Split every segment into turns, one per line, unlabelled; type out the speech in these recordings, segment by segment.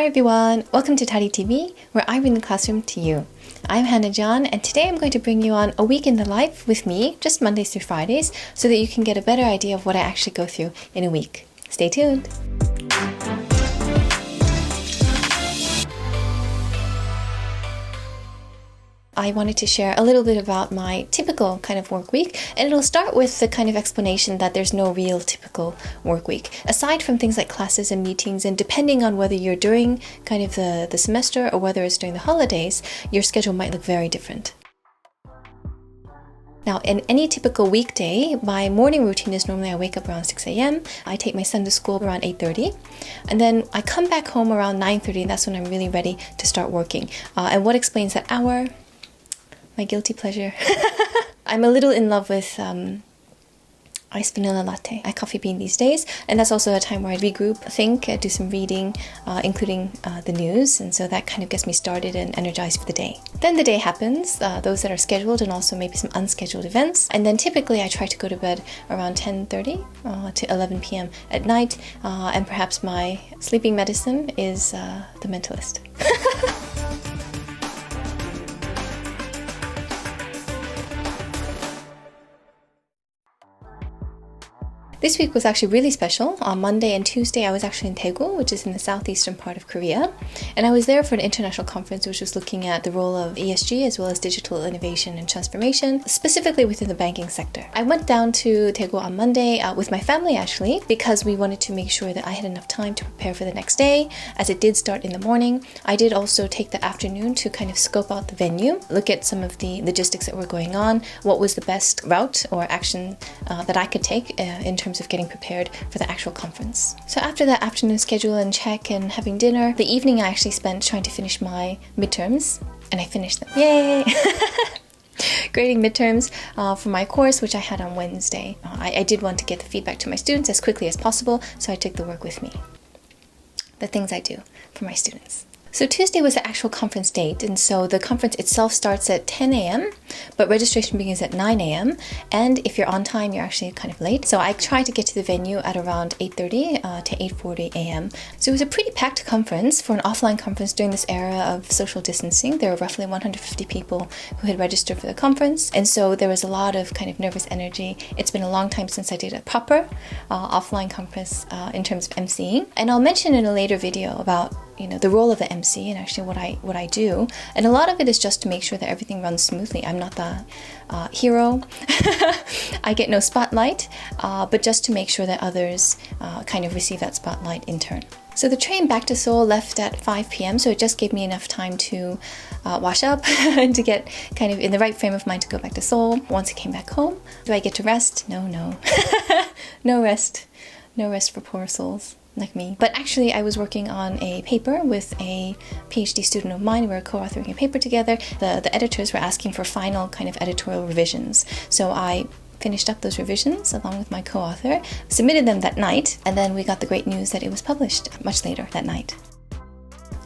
Hi everyone, welcome to DARI TV, where I bring the classroom to you. I'm Hannah John, and today I'm going to bring you on a week in the life with me, just Mondays through Fridays, so that you can get a better idea of what I actually go through in a week. Stay tuned! I wanted to share a little bit about my typical kind of work week, and it'll start with the kind of explanation that there's no real typical work week. Aside from things like classes and meetings, and depending on whether you're during kind of the semester or whether it's during the holidays, your schedule might look very different. Now, in any typical weekday, my morning routine is normally I wake up around 6 a.m. I take my son to school around 8:30, and then I come back home around 9:30, and that's when I'm really ready to start working. And what explains that hour? My guilty pleasure. I'm a little in love with iced vanilla latte, a coffee bean these days, and that's also a time where I regroup, think, do some reading, including the news, and so that kind of gets me started and energized for the day. Then the day happens, those that are scheduled and also maybe some unscheduled events, and then typically I try to go to bed around 10:30 to 11 p.m. at night, and perhaps my sleeping medicine is The Mentalist. This week was actually really special. On Monday and Tuesday, I was actually in Daegu, which is in the southeastern part of Korea. And I was there for an international conference, which was looking at the role of ESG as well as digital innovation and transformation, specifically within the banking sector. I went down to Daegu on Monday with my family, actually, because we wanted to make sure that I had enough time to prepare for the next day, as it did start in the morning. I did also take the afternoon to kind of scope out the venue, look at some of the logistics that were going on, what was the best route or action that I could take in terms of getting prepared for the actual conference. So after that afternoon schedule and check and having dinner, the evening I actually spent trying to finish my midterms, and I finished them. Yay! Grading midterms for my course, which I had on Wednesday. I did want to get the feedback to my students as quickly as possible, so I took the work with me. The things I do for my students. So Tuesday was the actual conference date, and so the conference itself starts at 10 a.m., but registration begins at 9 a.m., and if you're on time, you're actually kind of late. So I tried to get to the venue at around 8:30 to 8:40 a.m. So it was a pretty packed conference for an offline conference during this era of social distancing. There were roughly 150 people who had registered for the conference, and so there was a lot of kind of nervous energy. It's been a long time since I did a proper offline conference in terms of emceeing, and I'll mention in a later video about the role of the MC and actually what I do. And a lot of it is just to make sure that everything runs smoothly. I'm not the hero. I get no spotlight, but just to make sure that others kind of receive that spotlight in turn. So the train back to Seoul left at 5 p.m., so it just gave me enough time to wash up and to get kind of in the right frame of mind to go back to Seoul. Once I came back home, do I get to rest? No. No rest. No rest for poor souls like me. But actually, I was working on a paper with a PhD student of mine. We were co-authoring a paper together. The editors were asking for final kind of editorial revisions. So I finished up those revisions along with my co-author, submitted them that night, and then we got the great news that it was published much later that night.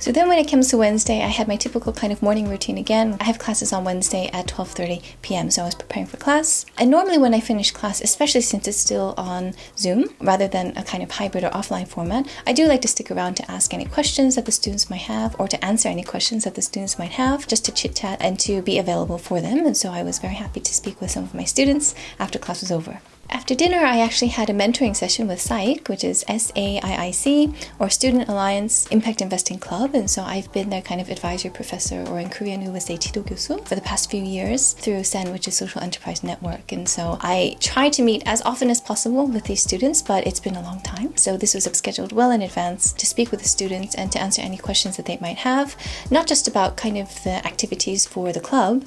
So then when it comes to Wednesday, I had my typical kind of morning routine again. I have classes on Wednesday at 12:30 p.m., so I was preparing for class. And normally when I finish class, especially since it's still on Zoom, rather than a kind of hybrid or offline format, I do like to stick around to ask any questions that the students might have, or to answer any questions that the students might have, just to chit-chat and to be available for them. And so I was very happy to speak with some of my students after class was over. After dinner, I actually had a mentoring session with SAIC, which is SAIIC, or Student Alliance Impact Investing Club. And so I've been their kind of advisory professor, or in Korean we would say 지도 교수, for the past few years through SEN, which is Social Enterprise Network. And so I try to meet as often as possible with these students, but it's been a long time. So this was scheduled well in advance to speak with the students and to answer any questions that they might have, not just about kind of the activities for the club,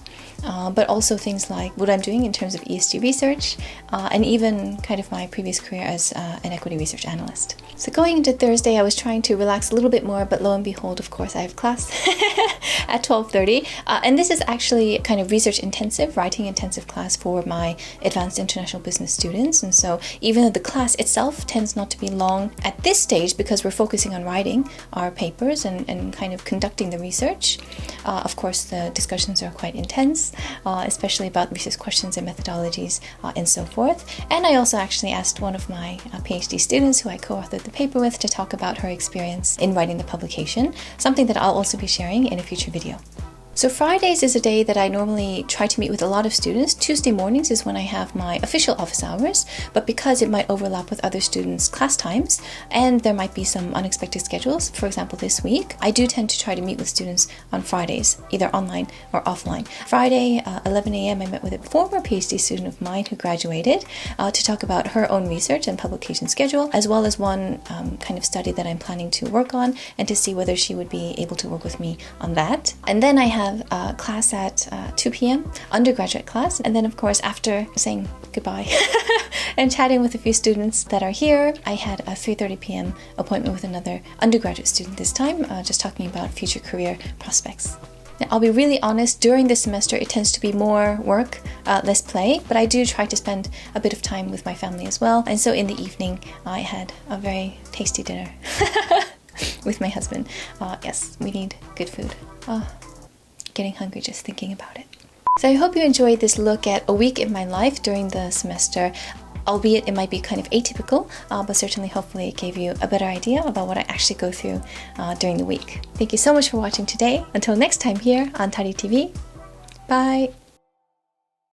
but also things like what I'm doing in terms of ESG research, and even kind of my previous career as an equity research analyst. So going into Thursday, I was trying to relax a little bit more, but lo and behold, of course, I have class at 12:30. And this is actually kind of research intensive, writing intensive class for my advanced international business students. And so even though the class itself tends not to be long at this stage, because we're focusing on writing our papers and kind of conducting the research, of course, the discussions are quite intense, especially about research questions and methodologies and so forth. And I also actually asked one of my PhD students who I co-authored the paper with to talk about her experience in writing the publication, something that I'll also be sharing in a future video. So Fridays is a day that I normally try to meet with a lot of students. Tuesday mornings is when I have my official office hours, but because it might overlap with other students' class times and there might be some unexpected schedules, for example this week, I do tend to try to meet with students on Fridays, either online or offline. Friday, 11 a.m. I met with a former PhD student of mine who graduated to talk about her own research and publication schedule, as well as one kind of study that I'm planning to work on and to see whether she would be able to work with me on that. And then I have a class at 2 p.m, undergraduate class, and then of course after saying goodbye and chatting with a few students that are here, I had a 3:30 p.m. appointment with another undergraduate student this time, just talking about future career prospects. Now, I'll be really honest, during this semester it tends to be more work, less play, but I do try to spend a bit of time with my family as well, and so in the evening I had a very tasty dinner with my husband. Yes, we need good food. Getting hungry just thinking about it. So I hope you enjoyed this look at a week in my life during the semester, albeit it might be kind of atypical, but certainly hopefully it gave you a better idea about what I actually go through during the week. Thank you so much for watching today. Until next time here on DARI TV, bye!